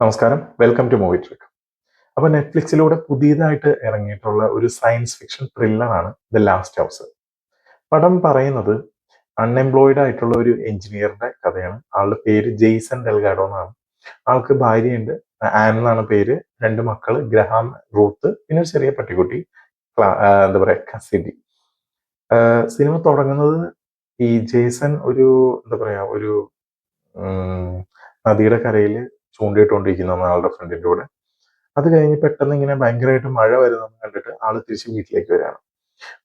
നമസ്കാരം, welcome to movie trick. അപ്പോൾ നെറ്റ്ഫ്ലിക്സിലൂടെ പുതിയതായിട്ട് ഇറങ്ങിയിട്ടുള്ള ഒരു സയൻസ് ഫിക്ഷൻ ത്രില്ലറാണ് ദ ലാസ്റ്റ് ഹൗസ്. പടം പറയുന്നത് അൺഎംപ്ലോയിഡ് ആയിട്ടുള്ള ഒരു എഞ്ചിനീയറിന്റെ കഥയാണ്. ആളുടെ പേര് ജെയ്സൺ ഡെൽഗാഡോ എന്നാണ്. ആൾക്ക് ഭാര്യയുണ്ട്, ആൻ എന്നാണ് പേര്. രണ്ട് മക്കള്, ഗ്രഹാം, റൂത്ത്, പിന്നെ ഒരു ചെറിയ പട്ടിക്കുട്ടി, എന്താ പറയാ, കസിഡി. സിനിമ തുടങ്ങുന്നത് ഈ ജേസൺ ഒരു എന്താ പറയാ ഒരു നദിയുടെ കരയിൽ ചൂണ്ടയിട്ടുകൊണ്ടിരിക്കുന്ന ആളുടെ ഫ്രണ്ടിന്റെ കൂടെ. അത് കഴിഞ്ഞ് പെട്ടെന്ന് ഇങ്ങനെ ഭയങ്കരമായിട്ട് മഴ വരുന്നെന്ന് കണ്ടിട്ട് ആള് തിരിച്ച് വീട്ടിലേക്ക് വരികയാണ്.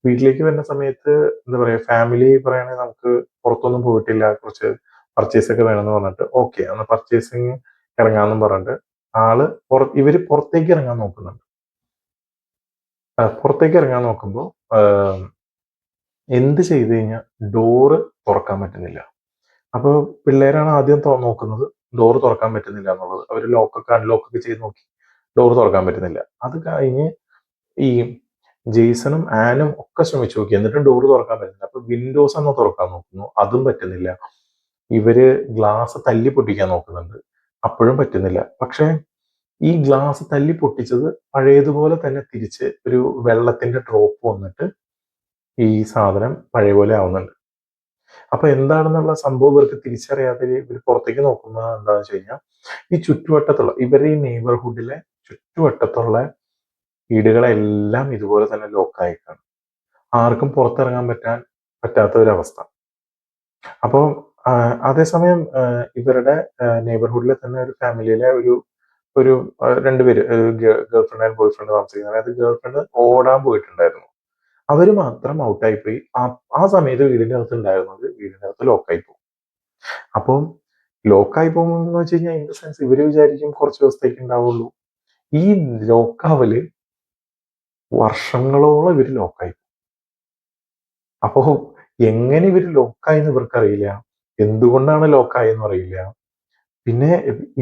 വീട്ടിലേക്ക് വരുന്ന സമയത്ത് എന്താ പറയാ, ഫാമിലി പറയുകയാണെങ്കിൽ നമുക്ക് പുറത്തൊന്നും പോയിട്ടില്ല, കുറച്ച് പർച്ചേസ് ഒക്കെ വേണമെന്ന് പറഞ്ഞിട്ട് ഓക്കെ അന്ന് പർച്ചേസിങ് ഇറങ്ങാമെന്നും പറഞ്ഞിട്ട് ഇവര് പുറത്തേക്ക് ഇറങ്ങാൻ നോക്കുന്നുണ്ട്. പുറത്തേക്ക് ഇറങ്ങാൻ നോക്കുമ്പോൾ എന്ത് ചെയ്ത് കഴിഞ്ഞാൽ ഡോറ് തുറക്കാൻ പറ്റുന്നില്ല. അപ്പോൾ പിള്ളേരാണ് ആദ്യം നോക്കുന്നത് ഡോറ് തുറക്കാൻ പറ്റുന്നില്ല എന്നുള്ളത്. അവർ ലോക്കൊക്കെ അൺലോക്കൊക്കെ ചെയ്ത് നോക്കി, ഡോറ് തുറക്കാൻ പറ്റുന്നില്ല. അത് കഴിഞ്ഞ് ഈ ജെയ്സണും ആനും ഒക്കെ ശ്രമിച്ചു നോക്കി, എന്നിട്ടും ഡോറ് തുറക്കാൻ പറ്റുന്നില്ല. അപ്പൊ വിൻഡോസ് ഒന്ന് തുറക്കാൻ നോക്കുന്നു, അതും പറ്റുന്നില്ല. ഇവര് ഗ്ലാസ് തല്ലി പൊട്ടിക്കാൻ നോക്കുന്നുണ്ട്, അപ്പോഴും പറ്റുന്നില്ല. പക്ഷെ ഈ ഗ്ലാസ് തല്ലി പൊട്ടിച്ചത് പഴയതുപോലെ തന്നെ തിരിച്ച് ഒരു വെള്ളത്തിന്റെ ഡ്രോപ്പ് വന്നിട്ട് ഈ സാധനം പഴയ പോലെ ആവുന്നുണ്ട്. അപ്പൊ എന്താണെന്നുള്ള സംഭവം ഇവർക്ക് തിരിച്ചറിയാതെ ഇവർ പുറത്തേക്ക് നോക്കുമ്പോൾ എന്താണെന്ന് വെച്ച് കഴിഞ്ഞാൽ ഈ ചുറ്റുവട്ടത്തുള്ള ഇവരുടെ ഈ നെയ്ബർഹുഡിലെ ചുറ്റുവട്ടത്തുള്ള വീടുകളെല്ലാം ഇതുപോലെ തന്നെ ലോക്കായിക്കാണ്. ആർക്കും പുറത്തിറങ്ങാൻ പറ്റാത്ത ഒരവസ്ഥ. അപ്പോൾ അതേസമയം ഇവരുടെ നെയ്ബർഹുഡിലെ തന്നെ ഒരു ഫാമിലിയിലെ ഒരു ഒരു രണ്ടുപേര്, girl friend and boy friend താമസിക്കുന്നത്. അതായത് ഗേൾ ഫ്രണ്ട് ഓടാൻ പോയിട്ടുണ്ടായിരുന്നു, അവര് മാത്രം ഔട്ടായി പോയി. ആ സമയത്ത് വീടിന്റെ അകത്ത് ലോക്കായി പോകും. അപ്പം ലോക്കായി പോകുമെന്ന് വെച്ച് കഴിഞ്ഞാൽ ഇൻ ദ സെൻസ് ഇവര് വിചാരിക്കും കുറച്ച് ദിവസത്തേക്ക് ഉണ്ടാവുള്ളൂ. ഈ ലോക്കാവല് വർഷങ്ങളോളം ഇവര് ലോക്കായി. അപ്പോ എങ്ങനെ ഇവര് ലോക്കായെന്ന് ഇവർക്കറിയില്ല, എന്തുകൊണ്ടാണ് ലോക്കായെന്നും അറിയില്ല. പിന്നെ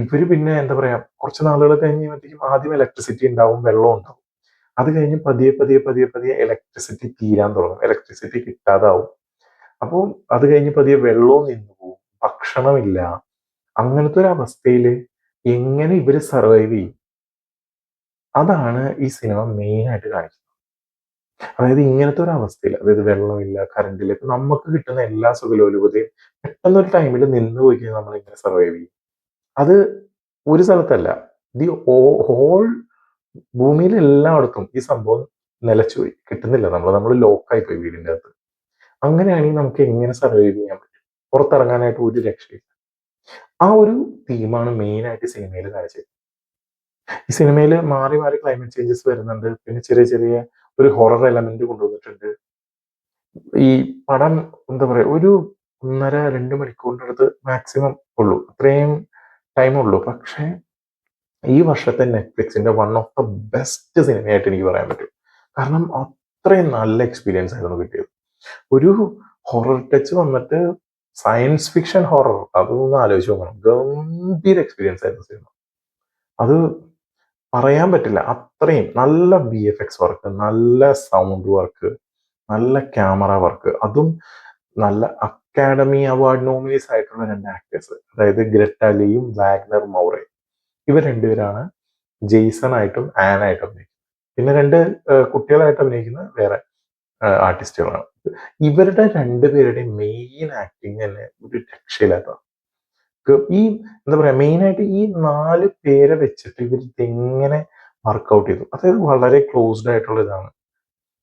ഇവര് പിന്നെ എന്താ പറയാ, കുറച്ച് നാളുകൾ കഴിഞ്ഞപ്പോഴത്തേക്കും ആദ്യം ഇലക്ട്രിസിറ്റി ഉണ്ടാവും, വെള്ളം ഉണ്ടാവും. അത് കഴിഞ്ഞ് പതിയെ പതിയെ പതിയെ പതിയെ ഇലക്ട്രിസിറ്റി തീരാൻ തുടങ്ങും, ഇലക്ട്രിസിറ്റി കിട്ടാതാവും. അപ്പോൾ അത് കഴിഞ്ഞ് പതിയെ വെള്ളവും നിന്നു പോകും, ഭക്ഷണമില്ല. അങ്ങനത്തെ ഒരു അവസ്ഥയില് എങ്ങനെ ഇവര് സർവൈവ് ചെയ്യും? അതാണ് ഈ സിനിമ മെയിൻ ആയിട്ട് കാണിക്കുന്നത്. അതായത് ഇങ്ങനത്തെ ഒരു അവസ്ഥയിൽ, അതായത് വെള്ളമില്ല, കറണ്ടില്ല, ഇപ്പൊ നമുക്ക് കിട്ടുന്ന എല്ലാ സുഖലോലുപതയും പെട്ടെന്നൊരു ടൈമിൽ നിന്ന് പോയി കഴിഞ്ഞാൽ നമ്മൾ ഇങ്ങനെ സർവൈവ് ചെയ്യും. അത് ഒരു സ്ഥലത്തല്ല, ദി ഹോൾ ഭൂമിയിൽ എല്ലായിടത്തും ഈ സംഭവം നിലച്ചുപോയി, കിട്ടുന്നില്ല. നമ്മൾ ലോക്കായി പോയി വീടിന്റെ അകത്ത്. അങ്ങനെയാണെങ്കിൽ നമുക്ക് എങ്ങനെ സർവൈവ് ചെയ്യാൻ പറ്റും? പുറത്തിറങ്ങാനായിട്ട് ഒരു രക്ഷയില്ല. ആ ഒരു തീമാണ് മെയിൻ ആയിട്ട് സിനിമയിൽ കാണിച്ചത്. ഈ സിനിമയിൽ മാറി മാറി ക്ലൈമറ്റ് ചേഞ്ചസ് വരുന്നുണ്ട്, പിന്നെ ചെറിയ ചെറിയ ഒരു ഹൊറർ എലമെന്റ് കൊണ്ടുവന്നിട്ടുണ്ട്. ഈ പടം എന്താ പറയാ, ഒരു 1.5-2 മണിക്കൂറിന്റെ അടുത്ത് മാക്സിമം ഉള്ളൂ, അത്രയും ടൈം ഉള്ളൂ. പക്ഷെ ഈ വർഷത്തെ നെറ്റ്ഫ്ലിക്സിന്റെ വൺ ഓഫ് ദ ബെസ്റ്റ് സിനിമയായിട്ട് എനിക്ക് പറയാൻ പറ്റും. കാരണം അത്രയും നല്ല എക്സ്പീരിയൻസ് ആയിരുന്നു കിട്ടിയത്. ഒരു ഹൊറർ ടച്ച് വന്നിട്ട് സയൻസ് ഫിക്ഷൻ ഹൊറർ, അതൊന്ന് ആലോചിച്ച് നോക്കണം. ഗംഭീര എക്സ്പീരിയൻസ് ആയിരുന്നു സിനിമ. അത് പറയാൻ പറ്റില്ല, അത്രയും നല്ല VFX വർക്ക്, നല്ല സൗണ്ട് വർക്ക്, നല്ല ക്യാമറ വർക്ക്, അതും നല്ല അക്കാഡമി അവാർഡ് നോമിനീസ് ആയിട്ടുള്ള 2 ആക്ടേഴ്സ്, അതായത് ഗ്രറ്റ ലീയും വാഗ്നർ മൗറയും. ഇവർ രണ്ടുപേരാണ് ജെയ്സൺ ആയിട്ടും ആൻ ആയിട്ടും അഭിനയിക്കുന്നത്. പിന്നെ 2 കുട്ടികളായിട്ട് അഭിനയിക്കുന്ന വേറെ ആർട്ടിസ്റ്റുകളാണ്. ഇവരുടെ രണ്ടുപേരുടെയും മെയിൻ ആക്ടിങ് തന്നെ ഒരു രക്ഷയില്ലാത്തതാണ്. ഈ എന്താ പറയാ, മെയിൻ ആയിട്ട് ഈ 4 പേരെ വെച്ചിട്ട് ഇവർ ഇതെങ്ങനെ വർക്ക്ഔട്ട് ചെയ്തു. അതായത് വളരെ ക്ലോസ്ഡ് ആയിട്ടുള്ള ഇതാണ്.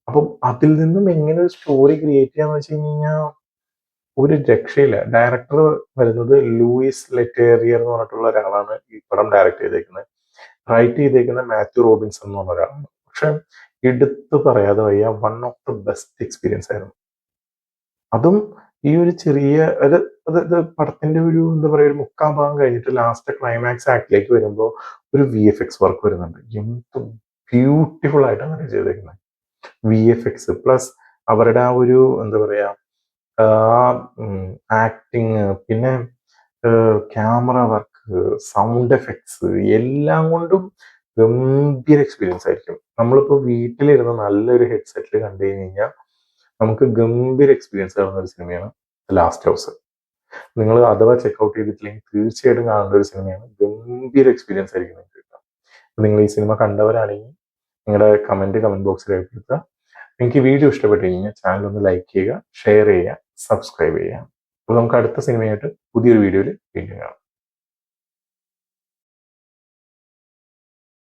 അപ്പം അതിൽ നിന്നും എങ്ങനെ ഒരു സ്റ്റോറി ക്രിയേറ്റ് ചെയ്യാന്ന് വെച്ച് കഴിഞ്ഞാൽ ഒരു രക്ഷയില്ല. ഡയറക്ടർ വരുന്നത് ലൂയിസ് ലെറ്റേറിയർ എന്ന് പറഞ്ഞിട്ടുള്ള ഒരാളാണ് ഈ പടം ഡയറക്ട് ചെയ്തേക്കുന്നത്. റൈറ്റ് ചെയ്തേക്കുന്ന മാത്യു റോബിൻസൺ എന്ന് പറഞ്ഞ ഒരാളാണ്. പക്ഷെ എടുത്തു പറയാതെ വയ്യ, one of the best experience ആയിരുന്നു. അതും ഈ ഒരു ചെറിയ അത് അത് പടത്തിന്റെ ഒരു എന്താ പറയാ, ഒരു 3/4 ഭാഗം കഴിഞ്ഞിട്ട് ലാസ്റ്റ് ക്ലൈമാക്സ് ആക്ടിലേക്ക് വരുമ്പോൾ ഒരു VFX വർക്ക് വരുന്നുണ്ട്. എന്ത് ബ്യൂട്ടിഫുൾ ആയിട്ടാണ് അത് ചെയ്തേക്കുന്നത്. VFX പ്ലസ് അവരുടെ ആ ഒരു എന്താ പറയാ, ആക്ടിങ്, പിന്നെ ക്യാമറ വർക്ക്, സൗണ്ട് എഫക്ട്സ്, എല്ലാം കൊണ്ടും ഗംഭീര എക്സ്പീരിയൻസ് ആയിരിക്കും. നമ്മളിപ്പോൾ വീട്ടിലിരുന്ന് നല്ലൊരു ഹെഡ്സെറ്റിൽ കണ്ടു കഴിഞ്ഞാൽ നമുക്ക് ഗംഭീര എക്സ്പീരിയൻസ് തരുന്ന ഒരു സിനിമയാണ് ലാസ്റ്റ് ഹൗസ്. നിങ്ങൾ അഥവാ ചെക്കൗട്ട് ചെയ്തിട്ടില്ലെങ്കിൽ തീർച്ചയായിട്ടും കാണേണ്ട ഒരു സിനിമയാണ്. ഗംഭീര എക്സ്പീരിയൻസ് ആയിരിക്കും നിങ്ങൾക്ക് കിട്ടുക. നിങ്ങൾ ഈ സിനിമ കണ്ടവരാണെങ്കിൽ നിങ്ങളുടെ കമന്റ് ബോക്സിൽ രേഖപ്പെടുത്തുക. നിങ്ങൾക്ക് ഈ വീഡിയോ ഇഷ്ടപ്പെട്ട് കഴിഞ്ഞാൽ ചാനൽ ഒന്ന് ലൈക്ക് ചെയ്യുക, ഷെയർ ചെയ്യുക, സബ്സ്ക്രൈബ് ചെയ്യുക. അപ്പോൾ നമുക്ക് അടുത്ത സിനിമയായിട്ട് പുതിയൊരു വീഡിയോയിൽ വീണ്ടും കാണാം.